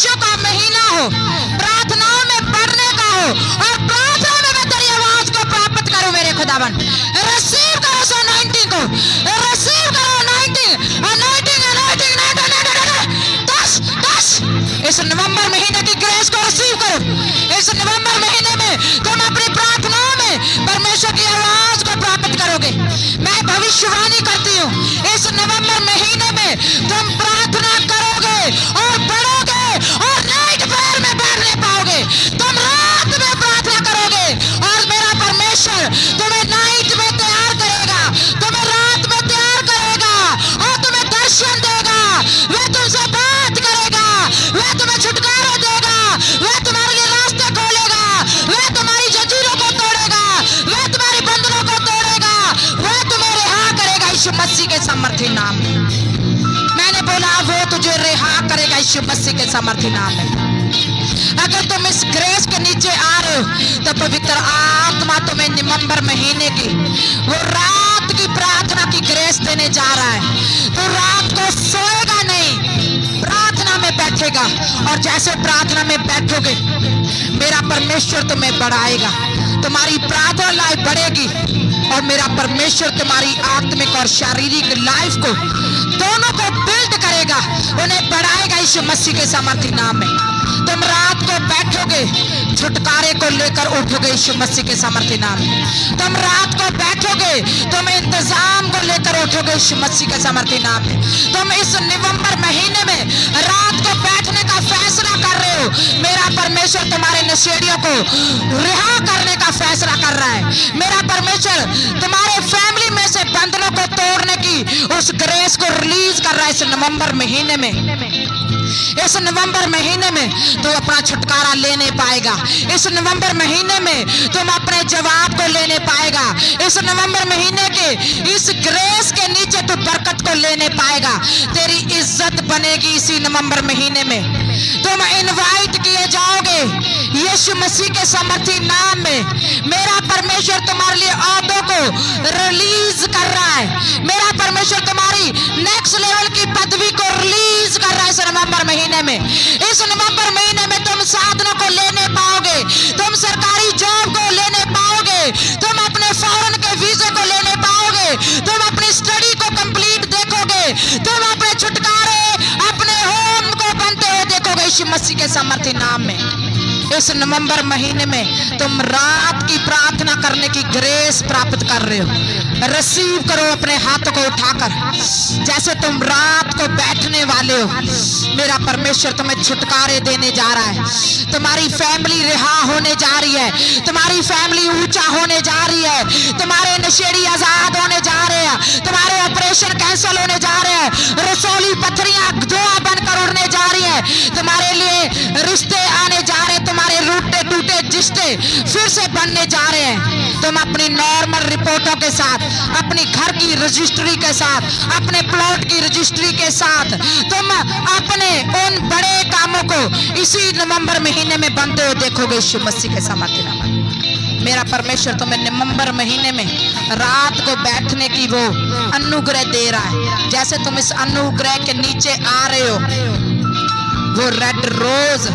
भविष्य का महीना हो, प्रार्थनाओं में बढ़ने का हो और प्रार्थना में मैं तेरी आवाज को प्राप्त करूं मेरे खुदावन। रिसीव करो उस अनॉइंटिंग को, रिसीव करो अनॉइंटिंग, अनॉइंटिंग, अनॉइंटिंग, इस नवंबर महीने की ग्रेस को रिसीव करो। इस नवंबर महीने में तुम अपनी प्रार्थनाओं में परमेश्वर की आवाज को प्राप्त करोगे। मैं भविष्यवाणी करती हूँ, इस नवंबर महीने में तुम प्रार्थना करोगे और बढ़ोगे और नाइट प्रेयर में बढ़ने पाओगे। तुम रात में प्रार्थना करोगे और मेरा परमेश्वर तुम्हें नाइट में तैयार करेगा, तुम्हें रात में तैयार करेगा और तुम्हें दर्शन देगा। वह तुमसे बात करेगा, वह तुम्हें छुटकारा देगा, वह तुम्हारे लिए रास्ते खोलेगा, वह तुम्हारी जंजीरों को तोड़ेगा, वह तुम्हारे बंधनों को तोड़ेगा, वह तुम्हें रिहा करेगा यीशु मसीह के सामर्थी नाम में। मैंने बोला वो तुझे रिहा करेगा यीशु मसीह के सामर्थी नाम में। अगर तुम इस ग्रेस के नीचे आ रहे हो तो पवित्र आत्मा तुम्हें नवंबर महीने की वो रात की प्रार्थना की ग्रेस देने जा रहा है। तो रात को सोएगा नहीं, प्रार्थना में बैठेगा और जैसे प्रार्थना में बैठोगे मेरा परमेश्वर तुम्हें बढ़ाएगा, तुम्हारी प्रार्थना लाइफ बढ़ेगी और मेरा परमेश्वर तुम्हारी आत्मिक और शारीरिक लाइफ को दोनों को बिल्ड करेगा, उन्हें बढ़ाएगा यीशु मसीह के सामर्थी नाम में। तुम रात को बैठोगे, छुटकारे को लेकर उठोगे यीशु मसीह के सामर्थी नाम में। तुम रात को बैठोगे, तुम इंतजाम को लेकर उठोगे यीशु मसीह के सामर्थी नाम में। तुम इस नवंबर महीने में रात को बैठने का फैसला कर रहे हो, मेरा परमेश्वर तुम्हारे नशेड़ियों को रिहा करने का फैसला कर रहा है। मेरा परमेश्वर तुम्हारे फैमिली में से बंधनों को तोड़ने की उस ग्रेस को रिलीज कर रहा है इस नवंबर महीने में। इस नवंबर महीने में तू अपना छुटकारा लेने पाएगा। इस नवंबर महीने में तुम अपने जवाब को लेने पाएगा। इस नवंबर महीने के इस ग्रेस के नीचे तू बरकत को लेने पाएगा। तेरी इज्जत बनेगी इसी नवंबर महीने में। तुम इनवाइट किए जाओगे यीशु मसीह के सामर्थी नाम में। मेरा परमेश्वर तुम्हारे लिए औहदों को रिलीज कर रहा है। मेरा परमेश्वर तुम्हारी नेक्स्ट लेवल की पदवी को रिलीज कर रहा है इस नवंबर महीने में। इस नवंबर महीने में तुम साधनों को लेने पाओगे, तुम सरकारी जॉब को लेने पाओगे, तुम अपने फॉरेन के वीजे को लेने पाओगे, तुम अपनी स्टडी को कंप्लीट देखोगे, तुम अपने छुटकारे अपने होम को बनते हुए देखोगे यीशु मसीह के सामर्थी नाम में। इस नवंबर महीने में तुम रात की प्रार्थना करने की ग्रेस प्राप्त कर रहे हो। रिसीव करो अपने हाथों को उठाकर। जैसे तुम रात को बैठने वाले हो, मेरा परमेश्वर तुम्हें छुटकारे देने जा रहा है। तुम्हारी फैमिली रिहा होने जा रही है, तुम्हारी फैमिली ऊंचा होने जा रही है, तुम्हारे नशेड़ी आजाद होने जा रहे हैं, तुम्हारे ऑपरेशन कैंसिल होने जा रहे हैं, रसोली पत्थरियां धुआं बनकर उड़ने जा रही है, तुम्हारे लिए रिश्ते आने जा रहे हैं, तुम्हारे रूटे टूटे रिश्ते फिर से बनने जा रहे हैं। तुम अपनी नॉर्मल रिपोर्टों के साथ, अपनी घर की रजिस्ट्री के साथ, अपने प्लॉट की रजिस्ट्री के साथ तुम अपने उन बड़े कामों को इसी नवंबर महीने में बनते हुए देखोगे यीशु मसीह के सामर्थ्य नाम। मेरा परमेश्वर तुम्हें नवंबर महीने में रात को बैठने की वो अनुग्रह दे रहा है। जैसे तुम इस अनुग्रह के नीचे आ रहे हो, वो रेड रोज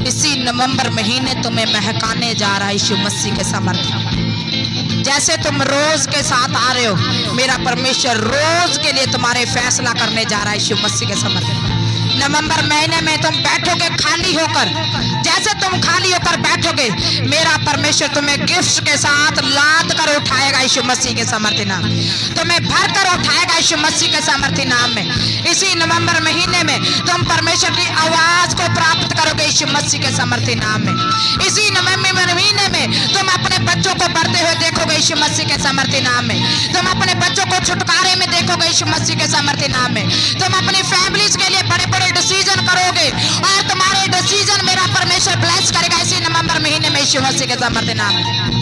इसी नवंबर महीने तुम्हें महकाने जा रहा है यीशु मसीह के सामर्थ्य। जैसे तुम रोज के साथ आ रहे हो, मेरा परमेश्वर रोज के लिए तुम्हारे फैसला करने जा रहा है यीशु मसीह के सामर्थ्य। नवंबर महीने में तुम बैठोगे खाली होकर, जैसे तुम खाली होकर बैठोगे, मेरा परमेश्वर तुम्हें गिफ्ट के साथ लाद कर उठाएगा यीशु मसीह के सामर्थ्य नाम। तुम्हें भर कर उठाएगा यीशु मसीह के सामर्थ्य नाम में। इसी नवंबर महीने में तुम परमेश्वर की आवाज को प्राप्त करोगे यीशु मसीह के सामर्थ्य नाम में। इसी नवंबर महीने में तुम अपने बच्चों को बढ़ते हुए देखोगे यीशु मसीह के सामर्थ्य नाम में। तुम अपने बच्चों को छुटकारे में देखोगे यीशु मसीह के सामर्थ्य नाम में। तुम अपनी फैमिलीज के लिए बड़े बड़े डिसीजन करोगे और तुम्हारे डिसीजन मेरा परमेश्वर ब्लेस करेगा इसी नवंबर महीने में यीशु मसीह के सामर्थ्य नाम में।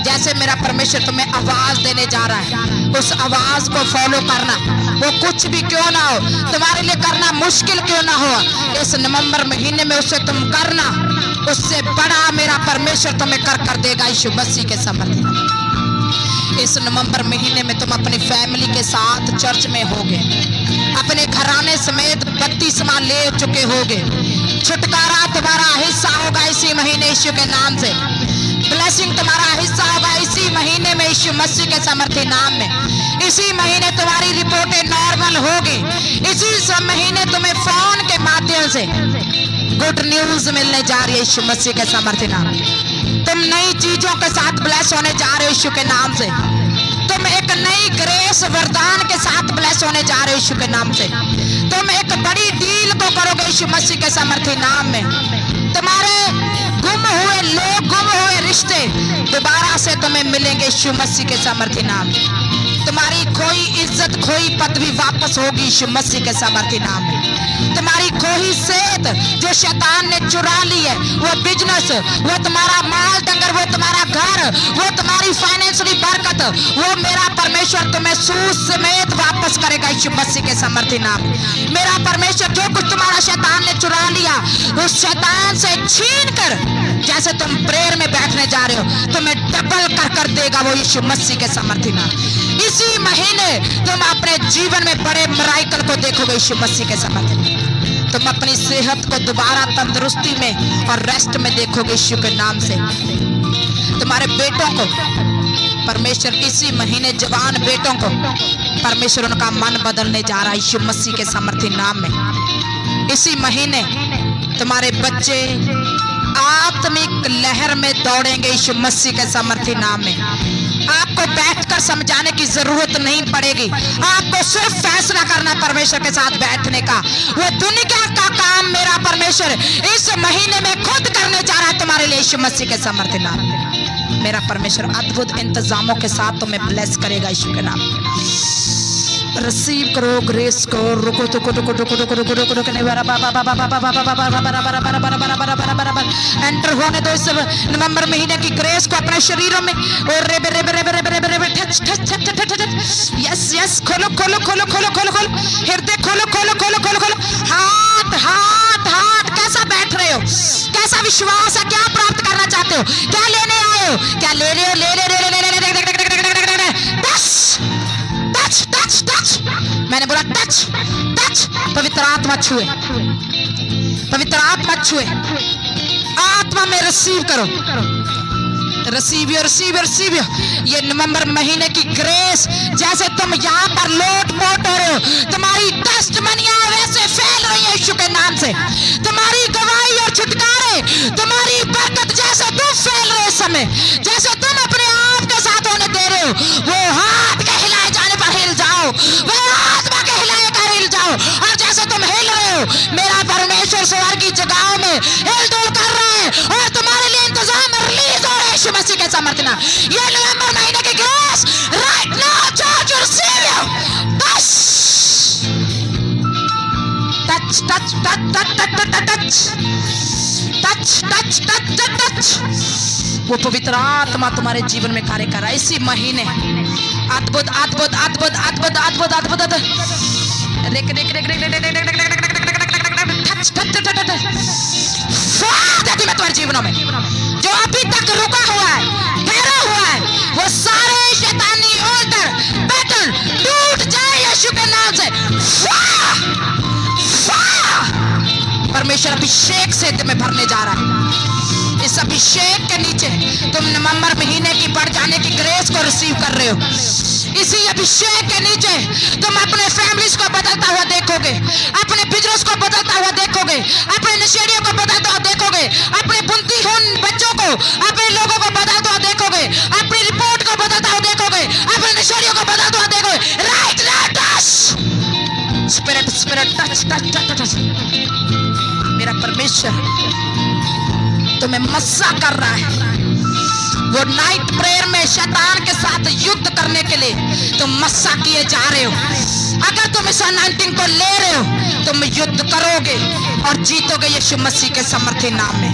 जैसे मेरा परमेश्वर तुम्हें आवाज देने जा रहा है, उस आवाज को फॉलो करना, वो कुछ भी क्यों ना हो, तुम्हारे लिए करना मुश्किल क्यों ना हो, इस नवंबर महीने में उसे तुम करना, उससे बड़ा मेरा परमेश्वर तुम्हें कर देगा यीशु मसीह के सामर्थ्य नाम। इस नवंबर महीने में तुम अपनी फैमिली के साथ चर्च में होगे, अपने घराने समेत बत्तीसवां ले चुके होगे। छुटकारा तुम्हारा हिस्सा होगा इसी महीने यीशु के नाम से। ब्लेसिंग तुम्हारा हिस्सा होगा इसी महीने में यीशु मसीह के सामर्थ्य नाम में। इसी महीने तुम्हारी रिपोर्टें नॉर्मल होगी। इसी महीने तुम्हें फोन के माध्यम से गुड न्यूज मिलने जा रही है यीशु मसीह के सामर्थ्य नाम में। तुम नई चीजों के साथ ब्लेस होने जा रहे हो यीशु के नाम से। तुम एक नई ग्रेस वरदान के साथ ब्लेस होने जा रहे हो यीशु के नाम से। तुम एक बड़ी डील को करोगे यीशु मसीह के सामर्थ्य नाम में। तुम्हारे गुम हुए लोग, गुम हुए रिश्ते दोबारा से तुम्हें मिलेंगे यीशु मसीह के सामर्थ्य नाम में। तुम्हारी खोई इज्जत, खोई पदवी वापस होगी यीशु मसीह के सामर्थ्य नाम में। तुम्हारी खोई सेहत जो शैतान ने चुरा ली है, वो बिजनेस, वो तुम्हारा माल डंगर, वो तुम्हारा घर, वो तुम्हारी फाइनेंशियली बरकत, वो मेरा परमेश्वर तुम्हें सूद समेत वापस करेगा यीशु मसीह के सामर्थ्य नाम में। मेरा परमेश्वर जो कुछ तुम्हारा शैतान ने चुरा लिया, उस शैतान से छीन कर जैसे तुम प्रेयर में बैठने जा रहे हो, तुम्हें डबल कर कर देगा वो यीशु मसीह के सामर्थ्य नाम। इसी महीने तुम अपने जीवन में बड़े मिराकल को देखोगे यीशु मसीह के सामर्थ्य। तुम अपनी सेहत को दोबारा तंदुरुस्ती में और रेस्ट में देखोगे यीशु के नाम से। तुम्हारे बेटों को परमेश्वर इसी महीने, जवान बेटों को परमेश्वर उनका मन बदलने जा रहा है यीशु मसीह के सामर्थ्य नाम में। इसी महीने तुम्हारे बच्चे आत्मिक लहर में दौड़ेंगे यीशु मसीह के सामर्थ्य नाम में। आपको बैठकर समझाने की जरूरत नहीं पड़ेगी। आपको सिर्फ फैसला करना परमेश्वर के साथ बैठने का। वो दुनिया का काम मेरा परमेश्वर इस महीने में खुद करने जा रहा है तुम्हारे लिए यीशु मसीह के सामर्थ्य नाम में। मेरा परमेश्वर अद्भुत इंतजामों के साथ तुम्हें ब्लेस करेगा यीशु के नाम में। रिसीव करो ग्रेस को। रुको तो रुको रुको रुको रुको रुको रुको रुको नहीं एंटर होने दो इस नवंबर महीने की ग्रेस को अपने शरीरों में। और रेबे रेबे रेबे रेबे रेबे रेबे touch touch touch touch touch. Yes yes, खोलो खोलो खोलो खोलो खोलो खोलो हृदय खोलो खोलो खोलो खोलो खोलो। हाथ हाथ हाथ, कैसा बैठ रहे हो, कैसा विश्वास है, क्या प्राप्त करना चाहते हो, क्या लेने आए हो, क्या ले रहे हो, ले ले ले ले ले टच टच टच। मैंने बोला टच टच। पवित्र आत्मा छुए, पवित्र आत्मा छुए, आत्मा में रिसीव करो। Receive receive receive. ये नवंबर महीने की ग्रेस, जैसे तुम यहाँ पर लोट पोट हो रहे हो, तुम्हारी टेस्टमनियां वैसे फैल रही है यीशु के नाम से। तुम्हारी गवाही और छुटकारे, तुम्हारी बरकत जैसे तुम फैल रहे हो इस समय, जैसे तुम अपने आप के साथ होने दे रहे हो। वो हाथ के हिलाए जाने पर हिल जाओ, वो आत्मा के हिलाए कर हिल जाओ। और जैसे तुम हिल रहे हो, मेरा परमेश्वर स्वर्ग की जगहों में हिल डुल कर रहा है और तुम्हारे लिए इंतजाम रिलीज हो रहा है यीशु मसीह के सामर्थ्य नाम। ये नवंबर महीने की grace right now church receive you. Touch touch touch touch touch touch touch touch touch touch. वो पवित्र आत्मा तुम्हारे जीवन में कार्य कर रहा है इसी महीने। अद्भुत अद्भुत अद्भुत अद्भुत अद्भुत अद्भुत टच टच टच टच। मैं तुम्हारे जीवनों में जो अभी तक रुका हुआ है, ठहरा हुआ है, वो सारे शैतानी ऑर्डर पैटर्न टूट जाए यीशु के नाम से। परमेश्वर अभिषेक से तुम्हें भरने जा रहा है। इस अभिषेक के नीचे तुम नवंबर महीने की बढ़ जाने की ग्रेस को रिसीव कर रहे हो। इसी अभिषेक के नीचे तुम अपने फैमिलीज को बदलता हुआ देखोगे, अपने बिजनेस को बदलता हुआ देखोगे, अपने नशेड़ियों को बदलता हुआ देखोगे, अपने बुद्धिहीन बच्चों को, अपने लोगों को बदलता हुआ देखोगे, अपनी रिपोर्ट को बदलता हुआ देखोगे, अपने नशेड़ियों को बदलता हुआ देखोगे। Right now touch spirit spirit touch touch touch touch. मेरा परमेश्वर तुम्हें मस्सा कर रहा है। वो नाइट प्रेयर में शैतान के साथ युद्ध करने के लिए तुम मस्सा किए जा रहे हो। अगर तुम इस अनॉइंटिंग को ले रहे हो, तुम युद्ध करोगे और जीतोगे यीशु मसीह के सामर्थ्य नाम में।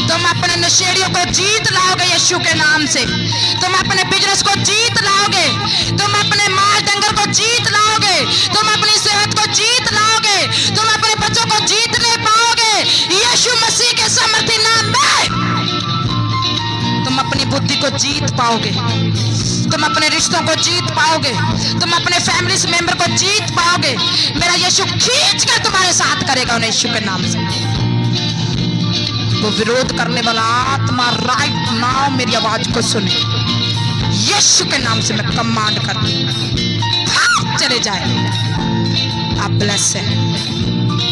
तुम अपने नशेड़ियों को जीत लाओगे यीशु के नाम से। तुम अपने बिजनेस को जीत लाओगे, तुम अपने माल डंगर को जीत लाओगे, तुम अपनी सेहत को जीत लाओगे, तुम अपने बच्चों को जीतने पाओगे यीशु मसीह के सामर्थ्य नाम में। तुम अपनी बुद्धि को जीत पाओगे, तुम अपने रिश्तों को जीत पाओगे, तुम अपने फैमिली मेंबर को जीत पाओगे। मेरा यीशु खींच कर तुम्हारे साथ करेगा उन्हें यीशु के नाम से। वो विरोध करने वाला आत्मा राइट नाउ मेरी आवाज को सुने, यीशु के नाम से मैं कमांड करती हूँ, चले जाए। आप ब्लेस है।